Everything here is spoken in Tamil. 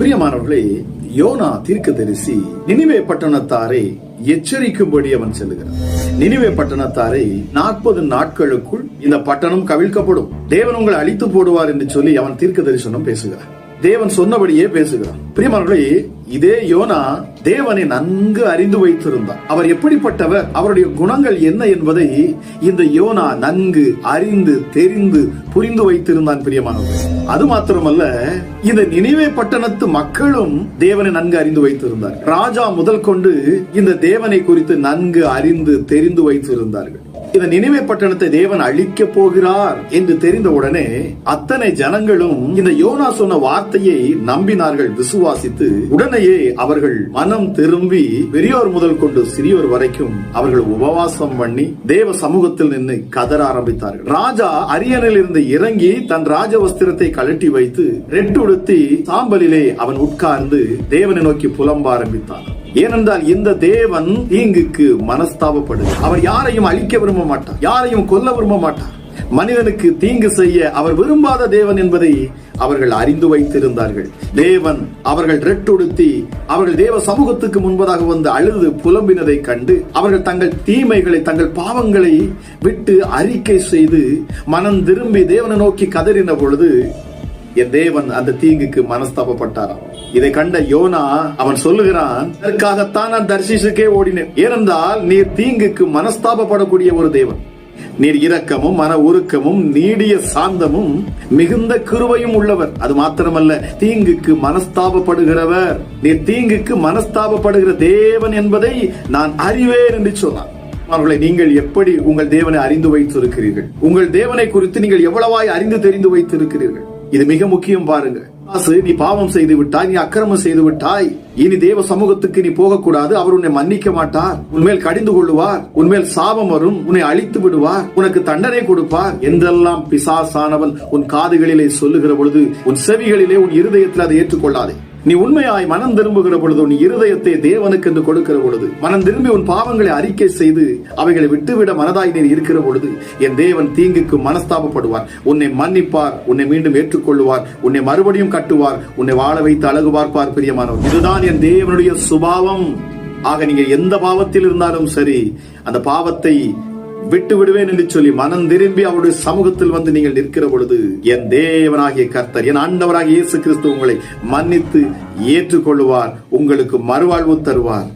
பிரியமானவர்களே, யோனா தீர்க்கதரிசி நினிவே பட்டணத்தாரை எச்சரிக்கும்படி அவன் செல்லுகிறான். நினிவே பட்டணத்தாரை 40 நாட்களுக்குள் இந்த பட்டணம் கவிழ்க்கப்படும், தேவன் உங்களை அழித்து போடுவார் என்று சொல்லி அவன் தீர்க்க தரிசனம் பேசுகிறான். தேவன் சொன்னபடியே பேசுகிறான். பிரியமானவர்களே, இதே யோனா தேவனை நன்கு அறிந்து வைத்திருந்தார். அவர் எப்படிப்பட்டவர், அவருடைய குணங்கள் என்ன என்பதை இந்த யோனா நன்கு அறிந்து தெரிந்து புரிந்து வைத்திருந்தான். பிரியமானவர்களே, அது மாத்திரமல்ல, இந்த நினிவே பட்டணத்து மக்களும் தேவனை நன்கு அறிந்து வைத்திருந்தார். ராஜா முதல் கொண்டு இந்த தேவனை குறித்து நன்கு அறிந்து தெரிந்து வைத்திருந்தார்கள். இந்த நினிவே பட்டணத்தை தேவன் அழிக்க போகிறார் என்று தெரிந்தவுடனே அத்தனை ஜனங்களும் இந்த யோனா சொன்ன வார்த்தையை நம்பினார்கள், விசுவாசித்து உடனேயே அவர்கள் மனம் திரும்பி பெரியோர் முதல் கொண்டு சிறியோர் வரைக்கும் அவர்கள் உபவாசம் பண்ணி தேவ சமூகத்தில் நின்று கதற ஆரம்பித்தார்கள். ராஜா அரியணையில் இருந்து இறங்கி தன் ராஜ வஸ்திரத்தை கழட்டி வைத்து ரெட்டுடுத்தி சாம்பலிலே அவன் உட்கார்ந்து தேவனை நோக்கி புலம்ப ஆரம்பித்தான். ஏனென்றால் இந்த தேவன் தீங்குக்கு மனஸ்தாபப்படுகிறார். அவர் யாரையும் அழிக்க விரும்ப மாட்டார், யாரையும் கொல்ல விரும்ப மாட்டார். மனிதனுக்கு தீங்கு செய்ய அவர் விரும்பாத தேவன் என்பதை அவர்கள் அறிந்து வைத்திருந்தார்கள். தேவன் அவர்கள் ரெட்டுடுத்தி அவர்கள் தேவ சமூகத்துக்கு முன்பதாக வந்து அழுது புலம்பினதை கண்டு அவர்கள் தங்கள் தீமைகளை, தங்கள் பாவங்களை விட்டு அறிக்கை செய்து மனம் திரும்பி தேவனை நோக்கி கதறின பொழுது என் தேவன் அந்த தீங்குக்கு மனஸ்தாபப்பட்டாராம். இதை கண்ட யோனா அவன் சொல்லுகிறான், அதற்காகத்தான் நான் தர்ஷீசுக்கே ஓடினேன். ஏனென்றால் நீர் தீங்குக்கு மனஸ்தாபப்படக்கூடிய ஒரு தேவன். நீர் இரக்கமும் மன உருக்கமும் நீடிய சாந்தமும் மிகுந்த கிருபையும் உள்ளவர். அது மாத்திரமல்ல, தீங்குக்கு மனஸ்தாபப்படுகிறவர். நீர் தீங்குக்கு மனஸ்தாபப்படுகிற தேவன் என்பதை நான் அறிவேன் என்று சொன்னார். அவர்களை, நீங்கள் எப்படி உங்கள் தேவனை அறிந்து வைத்திருக்கிறீர்கள்? உங்கள் தேவனை குறித்து நீங்கள் எவ்வளவாய் அறிந்து தெரிந்து வைத்திருக்கிறீர்கள்? இது மிக முக்கியம். பாருங்க, நீ பாவம் செய்து விட்டாய், நீ அக்கிரமம் செய்து விட்டாய், இனி தேவ சமூகத்துக்கு நீ போகக்கூடாது, அவர் உன்னை மன்னிக்க மாட்டார், உன்மேல் கடிந்து கொள்ளுவார், உன்மேல் சாபம் வரும், உன்னை அழித்து விடுவார், உனக்கு தண்டனை கொடுப்பார் என்றெல்லாம் பிசாசானவன் உன் காதுகளிலே சொல்லுகிற பொழுது உன் செவிகளிலே, உன் இருதயத்தில் அதை ஏற்றுக்கொள்ளாதே. நீ உண்மையாய் மனம் திரும்புகிற பொழுது, நீ இருதயத்தை தேவனுக்கு என்று கொடுக்கிற பொழுது, மனம் திரும்பி உன் பாவங்களை அறிக்கை செய்து அவைகளை விட்டுவிட மனதாய் நீர் இருக்கிற பொழுது என் தேவன் தீங்குக்கு மனஸ்தாபப்படுவார், உன்னை மன்னிப்பார், உன்னை மீண்டும் ஏற்றுக்கொள்ளுவார், உன்னை மறுபடியும் கட்டுவார், உன்னை வாழ வைத்து அழகு பார்ப்பார். பிரியமானவர், இதுதான் என் தேவனுடைய சுபாவம். ஆக நீங்க எந்த பாவத்தில் இருந்தாலும் சரி, அந்த பாவத்தை விட்டு விடுவேன் என்று சொல்லி மனம் திரும்பி அவருடைய சமூகத்தில் வந்து நீங்கள் நிற்கிற பொழுது என் தேவனாகிய கர்த்தர், என் ஆண்டவராகிய இயேசு கிறிஸ்து உங்களை மன்னித்து ஏற்றுக்கொள்ளுவார், உங்களுக்கு மறுவாழ்வு தருவார்.